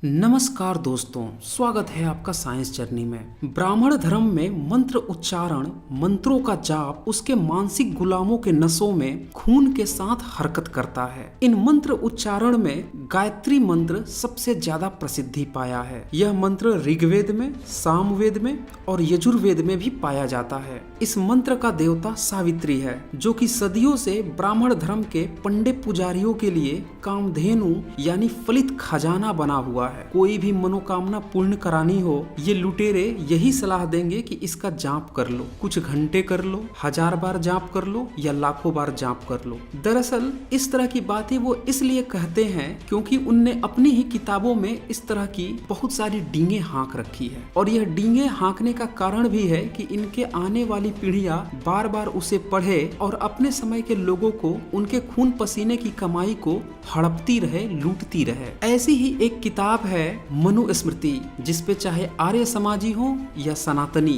नमस्कार दोस्तों, स्वागत है आपका साइंस जर्नी में। ब्राह्मण धर्म में मंत्र उच्चारण, मंत्रों का जाप उसके मानसिक गुलामों के नसों में खून के साथ हरकत करता है। इन मंत्र उच्चारण में गायत्री मंत्र सबसे ज्यादा प्रसिद्धि पाया है। यह मंत्र ऋग्वेद में, सामवेद में और यजुर्वेद में भी पाया जाता है। इस मंत्र का देवता सावित्री है, जो कि सदियों से ब्राह्मण धर्म के पंडित पुजारियों के लिए कामधेनु यानी फलित खजाना बना हुआ है। कोई भी मनोकामना पूर्ण करानी हो, ये लुटेरे यही सलाह देंगे कि इसका जाप कर लो, कुछ घंटे कर लो, 1000 बार जाप कर लो या लाखों बार जाप कर लो। दरअसल इस तरह की बातें वो इसलिए कहते हैं क्योंकि उनने अपनी ही किताबों में इस तरह की बहुत सारी डींगे हाँक रखी है। और यह डींगे हाँकने का कारण भी है कि इनके आने वाली पीढ़ियां बार बार उसे पढ़े और अपने समय के लोगों को उनके खून पसीने की कमाई को हड़पती रहे, लूटती रहे। ऐसी ही एक किताब है मनुस्मृति, जिसपे चाहे आर्य समाजी हो या सनातनी,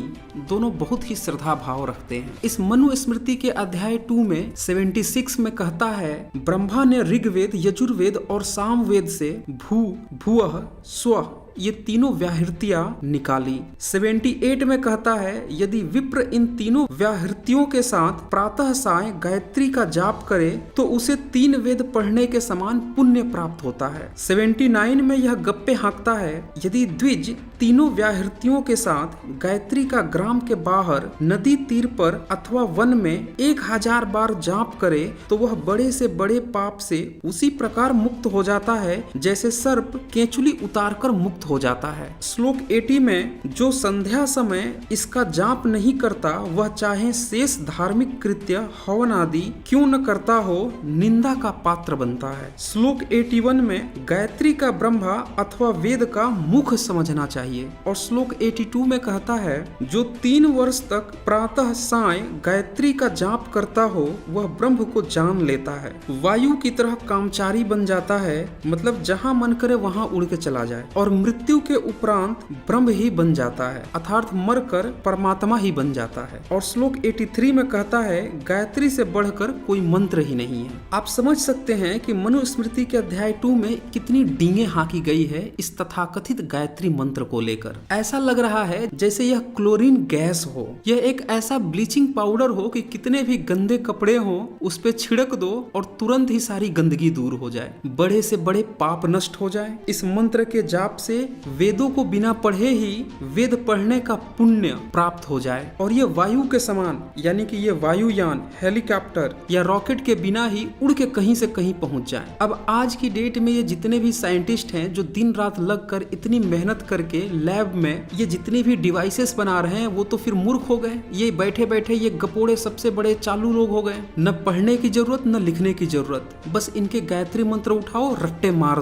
दोनों बहुत ही श्रद्धा भाव रखते हैं। इस मनुस्मृति के अध्याय 2 में 76 में कहता है, ब्रह्मा ने ऋग्वेद, यजुर्वेद और सामवेद से भू, भुवः, स्वः ये तीनों व्याहृतियां निकाली। 78 में कहता है, यदि विप्र इन तीनों व्याहृतियों के साथ प्रातः साय गायत्री का जाप करे तो उसे 3 वेद पढ़ने के समान पुण्य प्राप्त होता है। 79 में यह गप्पे हाँकता है, यदि द्विज तीनों व्याहृतियों के साथ गायत्री का ग्राम के बाहर नदी तीर पर अथवा वन में 1000 बार जाप करे तो वह बड़े से बड़े पाप से उसी प्रकार मुक्त हो जाता है जैसे सर्प केंचुली उतारकर मुक्त हो जाता है। श्लोक 80 में, जो संध्या समय इसका जाप नहीं करता वह चाहे शेष धार्मिक कृत्य हवन आदि क्यों न करता हो, निंदा का पात्र बनता है। श्लोक 81 में गायत्री का ब्रह्मा अथवा वेद का मुख समझना चाहिए। और श्लोक 82 में कहता है, जो 3 वर्ष तक प्रातः साय गायत्री का जाप करता हो वह ब्रह्म को जान लेता है। वायु की तरह कामचारी बन जाता है, मतलब जहाँ मन करे वहाँ उड़ के चला जाए और मृत्यु के उपरांत ब्रह्म ही बन जाता है, अर्थात मरकर परमात्मा ही बन जाता है। और श्लोक 83 में कहता है, गायत्री से बढ़कर कोई मंत्र ही नहीं है। आप समझ सकते हैं कि मनुस्मृति के अध्याय 2 में कितनी डींगे हाँकी गई है इस तथाकथित गायत्री मंत्र को लेकर। ऐसा लग रहा है जैसे यह क्लोरीन गैस हो, यह एक ऐसा ब्लीचिंग पाउडर हो कि कितने भी गंदे कपड़े हो उस पे छिड़क दो और तुरंत ही सारी गंदगी दूर हो जाए, बड़े से बड़े पाप नष्ट हो जाए। इस मंत्र के जाप से वेदों को बिना पढ़े ही वेद पढ़ने का पुण्य प्राप्त हो जाए और ये वायु के समान, यानी कि ये वायुयान, हेलीकॉप्टर या रॉकेट के बिना ही उड़ के कहीं से कहीं पहुंच जाए। अब आज की डेट में ये जितने भी साइंटिस्ट हैं जो दिन रात लगकर इतनी मेहनत करके लैब में ये जितनी भी डिवाइसेस बना रहे हैं वो तो फिर मूर्ख हो गए। ये बैठे बैठे ये गपोड़े सबसे बड़े चालू लोग हो गए। न पढ़ने की जरूरत न लिखने की जरूरत, बस इनके गायत्री मंत्र उठाओ, रट्टे मार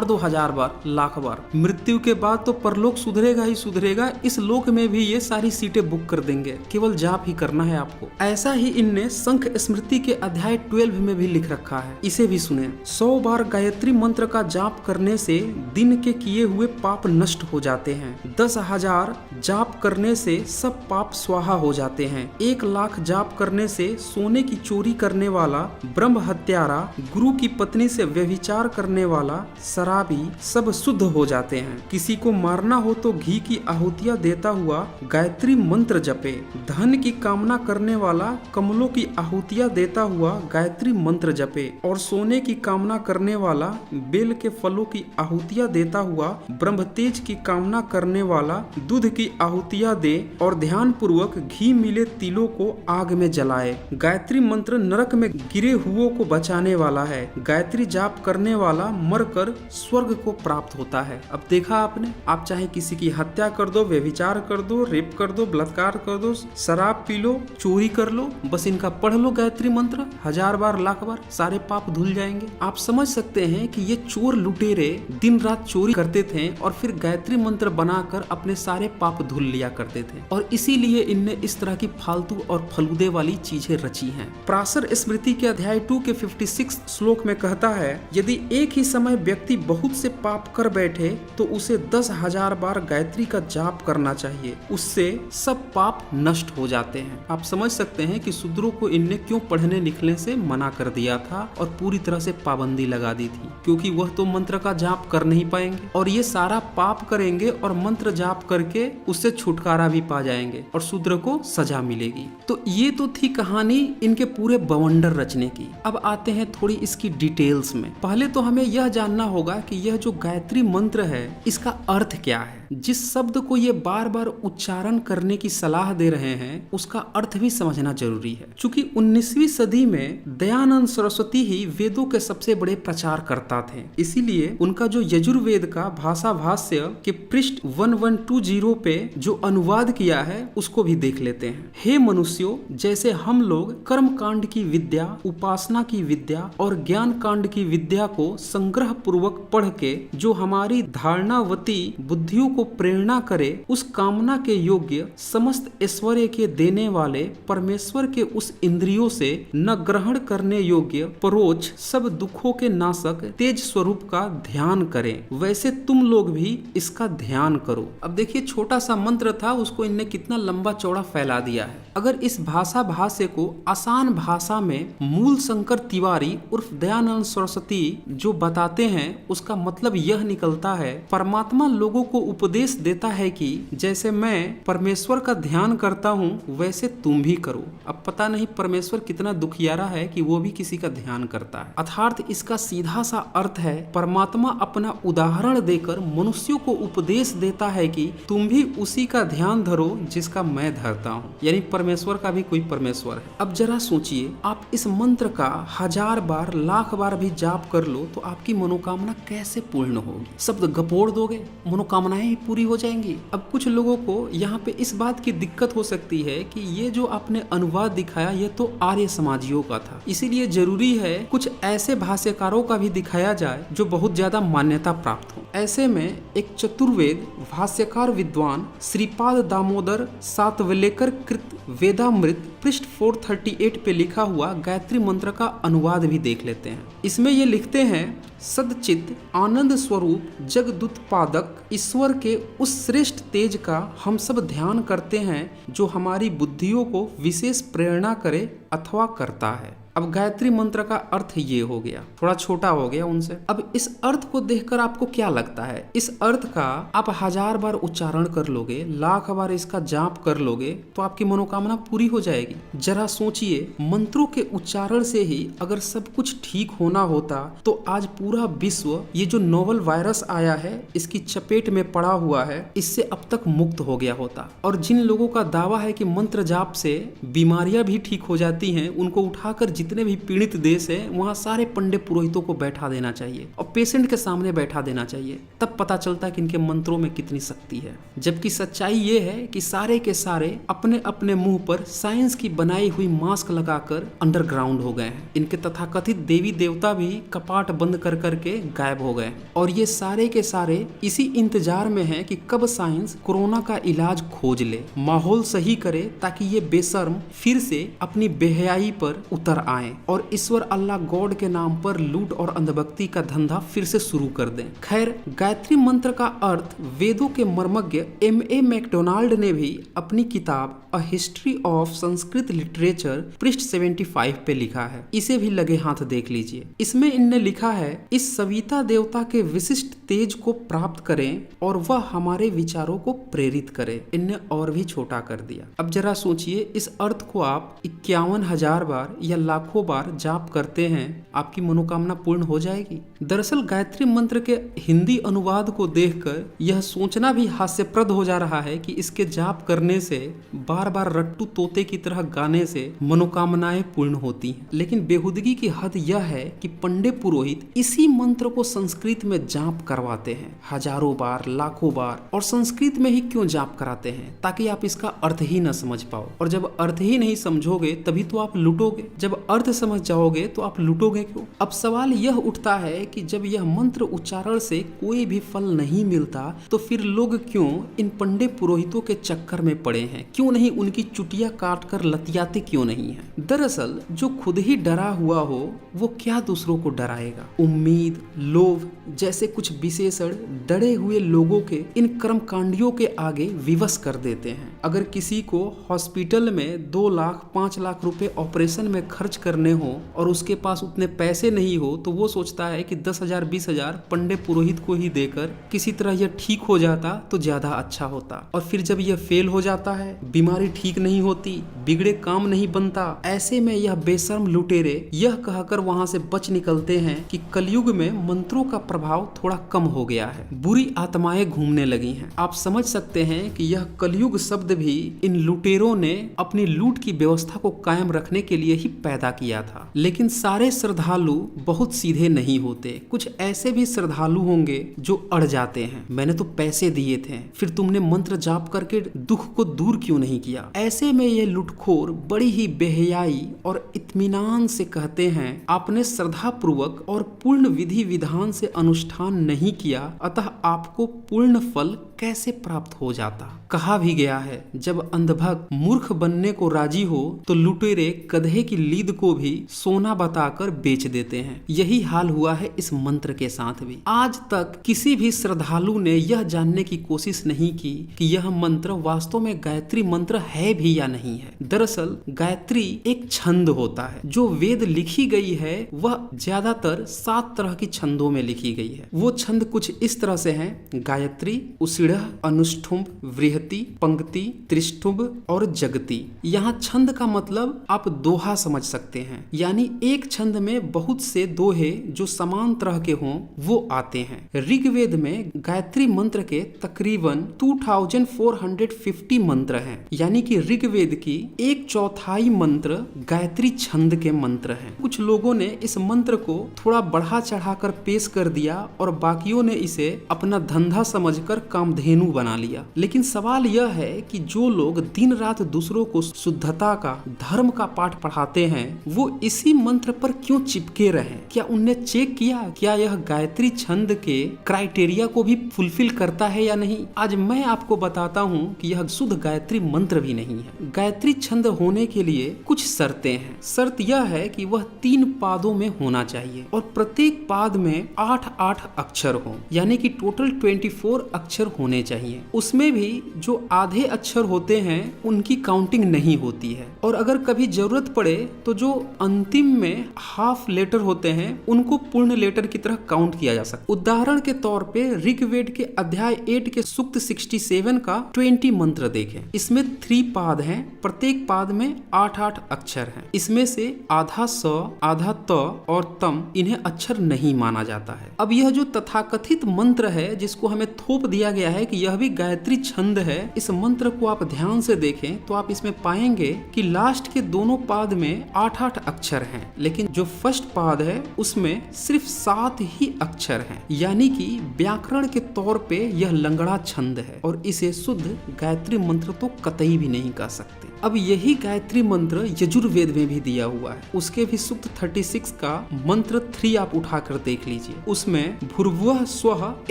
दो 1000 बार, लाख बार। मृत्यु के बाद तो परलोक सुधरेगा ही सुधरेगा, इस लोक में भी ये सारी सीटें बुक कर देंगे, केवल जाप ही करना है आपको। ऐसा ही इनने शंख स्मृति के अध्याय 12 में भी लिख रखा है, इसे भी सुने। 100 बार गायत्री मंत्र का जाप करने से दिन के किए हुए पाप नष्ट हो जाते हैं। 10,000 जाप करने से सब पाप स्वाहा हो जाते हैं। 1 लाख जाप करने से सोने की चोरी करने वाला, ब्रह्म हत्यारा, गुरु की पत्नी से व्यभिचार करने वाला, शराबी सब शुद्ध हो जाते हैं। किसी को मारना हो तो घी की आहुतियां देता हुआ गायत्री मंत्र जपे। धन की कामना करने वाला कमलों की आहुतियां देता हुआ गायत्री मंत्र जपे। और सोने की कामना करने वाला बेल के फलों की आहुतियां देता हुआ, ब्रह्म तेज की कामना करने वाला दूध की आहुतियां दे और ध्यान पूर्वक घी मिले तिलों को आग में जलाए। गायत्री मंत्र नरक में गिरे हुओं को बचाने वाला है। गायत्री जाप करने वाला मरकर स्वर्ग को प्राप्त होता है। अब देखा आपने, आप चाहे किसी की हत्या कर दो, व्यभिचार कर दो, रेप कर दो, बलात्कार कर दो, शराब पी लो, चोरी कर लो, बस इनका पढ़ लो गायत्री मंत्र 1000 बार, लाख बार, सारे पाप धुल जाएंगे। आप समझ सकते हैं कि ये चोर लुटेरे दिन रात चोरी करते थे और फिर गायत्री मंत्र बनाकर अपने सारे पाप धुल लिया करते थे। और इसीलिए इनने इस तरह की फालतू और फलूदे वाली चीजें रची हैं। प्रासर स्मृति के अध्याय 2 के 56 श्लोक में कहता है, यदि एक ही समय व्यक्ति बहुत से पाप कर बैठे तो उसे 10,000 बार गायत्री का जाप करना चाहिए, उससे सब पाप नष्ट हो जाते हैं। आप समझ सकते हैं कि शूद्रों को इनने क्यों पढ़ने लिखने से मना कर दिया था और पूरी तरह से पाबंदी लगा दी थी, क्योंकि वह तो मंत्र का जाप कर नहीं पाएंगे और ये सारा पाप करेंगे और मंत्र जाप करके उससे छुटकारा भी पा जाएंगे और शूद्र को सजा मिलेगी। तो ये तो थी कहानी इनके पूरे बवंडर रचने की। अब आते हैं थोड़ी इसकी डिटेल्स में। पहले तो हमें यह जानना होगा कि यह जो गायत्री मंत्र है इसका अर्थ क्या है। जिस शब्द को ये बार बार उच्चारण करने की सलाह दे रहे हैं उसका अर्थ भी समझना जरूरी है। चूंकि 19वीं सदी में दयानंद सरस्वती ही वेदों के सबसे बड़े प्रचारकर्ता थे, इसीलिए उनका जो यजुर्वेद का भाषा भाष्य के पृष्ठ 1120 पे जो अनुवाद किया है उसको भी देख लेते हैं। हे मनुष्यों, जैसे हम लोग कर्म कांड की विद्या, उपासना की विद्या और ज्ञान कांड की विद्या को संग्रह पूर्वक पढ़ के जो हमारी धारणावती बुद्धियों को प्रेरणा करे, उस कामना के योग्य समस्त ऐश्वर्य के देने वाले परमेश्वर के उस इंद्रियों से न ग्रहण करने योग्य परोक्ष सब दुखों के नाशक तेज स्वरूप का ध्यान करें, वैसे तुम लोग भी इसका ध्यान करो। अब देखिए, छोटा सा मंत्र था, उसको इनने कितना लंबा चौड़ा फैला दिया है। अगर इस भाषा भाष्य को आसान भाषा में मूल शंकर तिवारी उर्फ दयानंद सरस्वती जो बताते हैं उसका मतलब यह निकलता है, परमात्मा लोगों को उपदेश देता है कि जैसे मैं परमेश्वर का ध्यान करता हूँ वैसे तुम भी करो। अब पता नहीं परमेश्वर कितना दुखियारा है कि वो भी किसी का ध्यान करता है। अर्थात इसका सीधा सा अर्थ है, परमात्मा अपना उदाहरण देकर मनुष्यों को उपदेश देता है कि तुम भी उसी का ध्यान धरो जिसका मैं धरता हूँ, यानी परमेश्वर का भी कोई परमेश्वर है। अब जरा सोचिए, आप इस मंत्र का 1000 बार, लाख बार भी जाप कर लो तो आपकी मनोकामना कैसे पूर्ण होगी। शब्द गपोड़ दोगे, मनोकामनाएं ही पूरी हो जाएंगी। अब कुछ लोगों को यहाँ पे इस बात की दिक्कत हो सकती है कि ये जो आपने अनुवाद दिखाया ये तो आर्य समाजियों का था, इसीलिए जरूरी है कुछ ऐसे भाष्यकारों का भी दिखाया जाए जो बहुत ज्यादा मान्यता प्राप्त हो। ऐसे में एक चतुर्वेद भाष्यकार विद्वान श्रीपाद दामोदर सातवलेकर कृत वेदामृत पृष्ठ 438 पे लिखा हुआ गायत्री मंत्र का अनुवाद भी देख लेते हैं। इसमें ये लिखते हैं, सदचित आनंद स्वरूप जगदुत्पादक ईश्वर के उस श्रेष्ठ तेज का हम सब ध्यान करते हैं जो हमारी बुद्धियों को विशेष प्रेरणा करे अथवा करता है। अब गायत्री मंत्र का अर्थ ये हो गया, थोड़ा छोटा हो गया उनसे। अब इस अर्थ को देखकर आपको क्या लगता है? इस अर्थ का आप 1000 बार उच्चारण कर लोगे, लाख बार इसका जाप कर लोगे तो आपकी मनोकामना पूरी हो जाएगी। जरा सोचिए, मंत्रों के उच्चारण से ही अगर सब कुछ ठीक होना होता तो आज पूरा विश्व ये जो नोवल वायरस आया है इसकी चपेट में पड़ा हुआ है, इससे अब तक मुक्त हो गया होता। और जिन लोगों का दावा है कि मंत्र जाप से बीमारियां भी ठीक हो जाती हैं, उनको उठाकर जितने भी पीड़ित देश है वहां सारे पंडित पुरोहितों को बैठा देना चाहिए और पेशेंट के सामने बैठा देना चाहिए, तब पता चलता है कि इनके मंत्रों में कितनी शक्ति है। जबकि सच्चाई ये है कि सारे के सारे अपने अपने मुंह पर साइंस की बनाई हुई मास्क लगाकर अंडरग्राउंड हो गए हैं। इनके तथाकथित देवी देवता भी कपाट बंद कर करके गायब हो गए और ये सारे के सारे इसी इंतजार में है कि कब साइंस कोरोना का इलाज खोज ले, माहौल सही करे ताकि ये बेशर्म फिर से अपनी बेहयाई पर उतर आए और ईश्वर अल्लाह गॉड के नाम पर लूट और अंधभक्ति का धंधा फिर से शुरू कर दें। खैर, गायत्री मंत्र का अर्थ वेदों के मर्मज्ञ M.A. मैकडोनाल्ड ने भी अपनी किताब a history of Sanskrit literature पृष्ठ 75 पे लिखा है। इसे भी लगे हाथ देख लीजिए। इसमें इनने लिखा है, इस सविता देवता के विशिष्ट तेज को प्राप्त करें और वह हमारे विचारों को प्रेरित करे। इनने और भी छोटा कर दिया। अब जरा सोचिए, इस अर्थ को आप 51,000 बार या लाखों बार जाप करते हैं, आपकी मनोकामना पूर्ण हो जाएगी। दरअसल गायत्री मंत्र के हिंदी अनुवाद को देखकर यह सोचना भी हास्यप्रद हो जा रहा है कि इसके जाप करने से, बार बार रट्टू तोते की तरह गाने से मनोकामनाएं पूर्ण होती हैं। लेकिन बेहुदगी की हद यह है कि पंडित पुरोहित इसी मंत्र को संस्कृत में जाप करवाते हैं, हजारों बार, लाखों बार। और संस्कृत में ही क्यों जाप कराते हैं? ताकि आप इसका अर्थ ही न समझ पाओ, और जब अर्थ ही नहीं समझोगे तभी तो आप लुटोगे। जब अर्थ समझ जाओगे तो आप लूटोगे क्यों। अब सवाल यह उठता है कि जब यह मंत्र उच्चारण से कोई भी फल नहीं मिलता तो फिर लोग क्यों इन पंडित पुरोहितों के चक्कर में पड़े हैं, क्यों नहीं उनकी चुटिया काट कर लतियाते क्यों नहीं है। दरअसल जो खुद ही डरा हुआ हो वो क्या दूसरों को डराएगा। उम्मीद, लोभ जैसे कुछ विशेषण डरे हुए लोगों के इन कर्मकांडियों के आगे विवश कर देते हैं। अगर किसी को हॉस्पिटल में 2 लाख 5 लाख रुपए ऑपरेशन में खर्च करने हो और उसके पास उतने पैसे नहीं हो तो वो सोचता है कि 10,000 20,000 पंडित पुरोहित को ही देकर किसी तरह यह ठीक हो जाता तो ज्यादा अच्छा होता। और फिर जब यह फेल हो जाता है, बीमारी ठीक नहीं होती, बिगड़े काम नहीं बनता, ऐसे में यह बेशर्म लुटेरे यह कहकर वहां से बच निकलते हैं कि कलयुग में मंत्रों का प्रभाव थोड़ा कम हो गया है, बुरी आत्माएं घूमने लगी हैं। आप समझ सकते हैं कि यह कलयुग शब्द भी इन लुटेरों ने अपनी लूट की व्यवस्था को कायम रखने के लिए ही पैदा किया था। लेकिन सारे श्रद्धालु बहुत सीधे नहीं होते, कुछ ऐसे भी श्रद्धालु होंगे जो अड़ जाते हैं। मैंने तो पैसे दिए थे, फिर तुमने मंत्र जाप करके दुख को दूर क्यों नहीं किया। ऐसे में ये लुटखोर बड़ी ही बेहयाई और इत्मीनान से कहते हैं आपने श्रद्धा पूर्वक और पूर्ण विधि विधान से अनुष्ठान नहीं किया, अतः आपको पूर्ण फल कैसे प्राप्त हो जाता। कहा भी गया है जब अंधभक्त मूर्ख बनने को राजी हो तो लुटेरे गधे की लीद को भी सोना बताकर बेच देते हैं। यही हाल हुआ है इस मंत्र के साथ भी। आज तक किसी भी श्रद्धालु ने यह जानने की कोशिश नहीं की कि यह मंत्र वास्तव में गायत्री मंत्र है भी या नहीं है। दरअसल गायत्री एक छंद होता है। जो वेद लिखी गई है वह ज्यादातर 7 तरह की छंदों में लिखी गई है। वो छंद कुछ इस तरह से हैं: गायत्री, उसीढ़, अनुष्ठुभ, वृहति, पंक्ति, त्रिष्ठुभ और जगती। यहाँ छंद का मतलब आप दोहा समझ सकते हैं, यानी एक छंद में बहुत से दोहे जो समान तरह के हों वो आते हैं। ऋग्वेद में गायत्री मंत्र के तकरीबन 2450 मंत्र हैं, यानी कि ऋग्वेद की 1/4 मंत्र गायत्री छंद के मंत्र हैं। कुछ लोगों ने इस मंत्र को थोड़ा बढ़ा चढ़ाकर पेश कर दिया और बाकियों ने इसे अपना धंधा समझकर कामधेनु बना लिया। लेकिन सवाल यह है कि जो लोग दिन रात दूसरों को शुद्धता का, धर्म का पाठ पढ़ाते हैं वो इसी मंत्र पर क्यों चिपके रहे। क्या उनने चेक किया क्या यह गायत्री छंद के क्राइटेरिया को भी फुलफिल करता है या नहीं। आज मैं आपको बताता हूँ कि यह शुद्ध गायत्री मंत्र भी नहीं है। गायत्री छंद होने के लिए कुछ शर्तें हैं। शर्त यह है कि वह 3 पादों में होना चाहिए और प्रत्येक पाद में 8-8 अक्षर हो, यानी कि टोटल 24 अक्षर होने चाहिए। उसमें भी जो आधे अक्षर होते हैं उनकी काउंटिंग नहीं होती है, और अगर कभी जरूरत पड़े तो जो अंतिम में हाफ लेटर होते हैं उनको पूर्ण लेटर की तरह काउंट किया जा सकता। उदाहरण के तौर पे ऋग्वेद के अध्याय 8 के सूक्त 67 का 20 मंत्र देखें। इसमें 3 पाद हैं, प्रत्येक पाद में 8-8 अक्षर हैं। इसमें से आधा स, आधा त और तम इन्हें अक्षर नहीं माना जाता है। अब यह जो तथाकथित मंत्र है जिसको हमें थोप दिया गया है कि यह भी गायत्री छंद है, इस मंत्र को आप ध्यान से देखें तो आप इसमें पाएंगे कि लास्ट के दोनों पाद में 8-8 अक्षर हैं, लेकिन जो फर्स्ट पाद है उसमें सिर्फ 7 ही अक्षर हैं, यानी कि व्याकरण के तौर पे यह लंगड़ा छंद है और इसे शुद्ध गायत्री मंत्र तो कतई भी नहीं कह सकते। अब यही गायत्री मंत्र यजुर्वेद में भी दिया हुआ है। उसके भी सूक्त 36 का मंत्र 3 आप उठाकर देख लीजिए, उसमें भूर्भुवः स्वः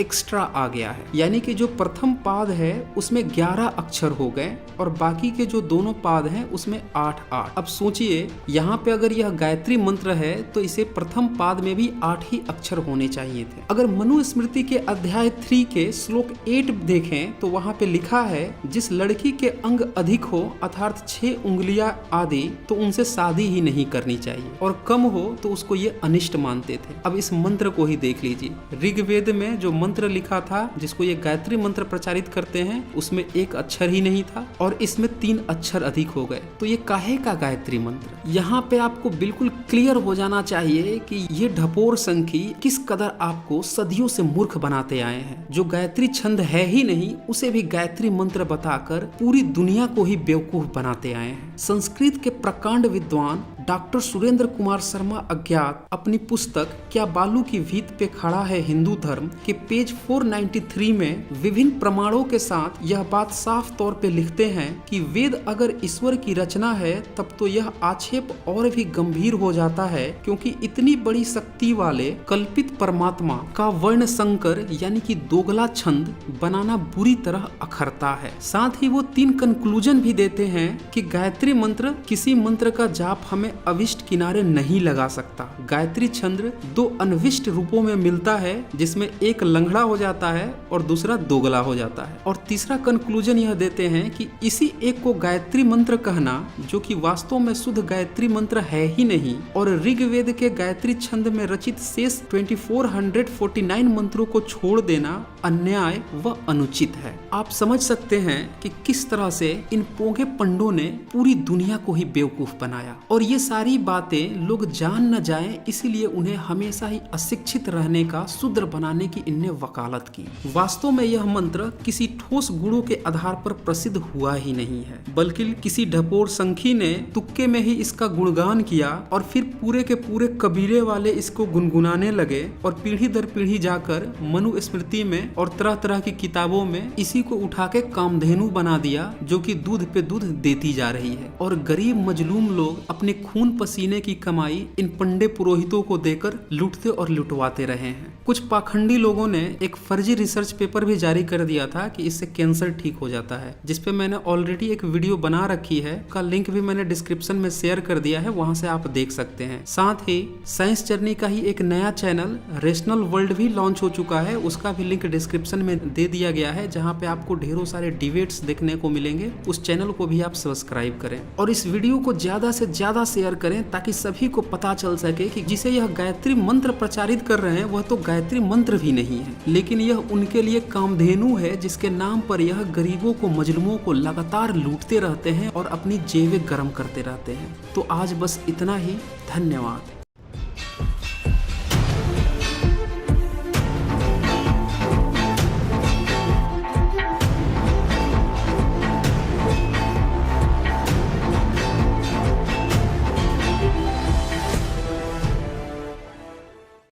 एक्स्ट्रा आ गया है, यानी कि जो प्रथम पाद है उसमें 11 अक्षर हो गए और बाकी के जो दोनों पाद हैं उसमें 8-8। अब सोचिए यहाँ पे अगर यह गायत्री मंत्र है तो इसे प्रथम पाद में भी 8 ही अक्षर होने चाहिए थे। अगर मनुस्मृति के अध्याय 3 के श्लोक 8 देखें तो वहाँ पे लिखा है जिस लड़की के अंग अधिक हो अर्थात 6 उंगलियां आदि तो उनसे शादी ही नहीं करनी चाहिए, और कम हो तो उसको ये अनिष्ट मानते थे। अब इस मंत्र को ही देख लीजिए, ऋग्वेद में जो मंत्र लिखा था जिसको ये गायत्री मंत्र प्रचारित करते हैं उसमें 1 अक्षर ही नहीं था और इसमें 3 अक्षर अधिक हो गए, तो ये काहे का गायत्री मंत्र। यहाँ पे आपको बिल्कुल क्लियर हो जाना चाहिए कि ये ढपोर संखी किस कदर आपको सदियों से मूर्ख बनाते आए हैं। जो गायत्री छंद है ही नहीं उसे भी गायत्री मंत्र बताकर पूरी दुनिया को ही बेवकूफ बनाते आए हैं। संस्कृत के प्रकांड विद्वान डॉक्टर सुरेंद्र कुमार शर्मा अज्ञात अपनी पुस्तक क्या बालू की भीत पे खड़ा है हिंदू धर्म के पेज 493 में विभिन्न प्रमाणों के साथ यह बात साफ तौर पे लिखते हैं कि वेद अगर ईश्वर की रचना है तब तो यह आक्षेप और भी गंभीर हो जाता है, क्योंकि इतनी बड़ी शक्ति वाले कल्पित परमात्मा का वर्ण संकर यानी कि दोगला छंद बनाना बुरी तरह अखरता है। साथ ही वो 3 कंक्लूजन भी देते हैं कि गायत्री मंत्र किसी मंत्र का जाप हमें अविष्ट किनारे नहीं लगा सकता। गायत्री छंद 2 अनविष्ट रूपों में मिलता है, जिसमें एक लंगड़ा हो जाता है और दूसरा दोगला हो जाता है। और तीसरा कंक्लूजन यह देते हैं कि इसी एक को गायत्री मंत्र कहना, जो कि वास्तव में शुद्ध गायत्री मंत्र है ही नहीं, और ऋग्वेद के गायत्री छंद में रचित शेष 2449 मंत्रों को छोड़ देना अन्याय व अनुचित है। आप समझ सकते हैं कि किस तरह से इन पोंगे पंडों ने पूरी दुनिया को ही बेवकूफ बनाया। और ये सारी बातें लोग जान न जाएं, इसीलिए उन्हें हमेशा ही अशिक्षित रहने का शूद्र बनाने की इनने वकालत की। वास्तव में यह मंत्र किसी ठोस गुणों के आधार पर प्रसिद्ध हुआ ही नहीं है, बल्कि किसी ढपोर संखी ने तुक्के में ही इसका गुणगान किया और फिर पूरे के पूरे कबीले वाले इसको गुनगुनाने लगे और पीढ़ी दर पीढ़ी जाकर मनु स्मृति में और तरह तरह की किताबों में इसी को उठा के कामधेनु बना दिया, जो कि दूध पे दूध देती जा रही है। और गरीब मजलूम लोग अपने खून पसीने की कमाई इन पंडे पुरोहितों को देकर लूटते और लुटवाते रहे हैं। कुछ पाखंडी लोगों ने एक फर्जी रिसर्च पेपर भी जारी कर दिया था कि इससे कैंसर ठीक हो जाता है, जिसपे मैंने ऑलरेडी एक वीडियो बना रखी है, का लिंक भी मैंने डिस्क्रिप्शन में शेयर कर दिया है, वहां से आप देख सकते हैं। साथ ही साइंस जर्नी का ही एक नया चैनल रेशनल वर्ल्ड भी लॉन्च हो चुका है, उसका भी लिंक डिस्क्रिप्शन में दे दिया गया है, जहाँ पे आपको ढेरों सारे डिबेट्स देखने को मिलेंगे। उस चैनल को भी आप सब्सक्राइब करें और इस वीडियो को ज्यादा से ज्यादा शेयर करें, ताकि सभी को पता चल सके कि जिसे यह गायत्री मंत्र प्रचारित कर रहे हैं वह तो गायत्री मंत्र भी नहीं है, लेकिन यह उनके लिए कामधेनु है, जिसके नाम पर यह गरीबों को मजलूमों को लगातार लूटते रहते हैं और अपनी जेबें गर्म करते रहते हैं। तो आज बस इतना ही। धन्यवाद।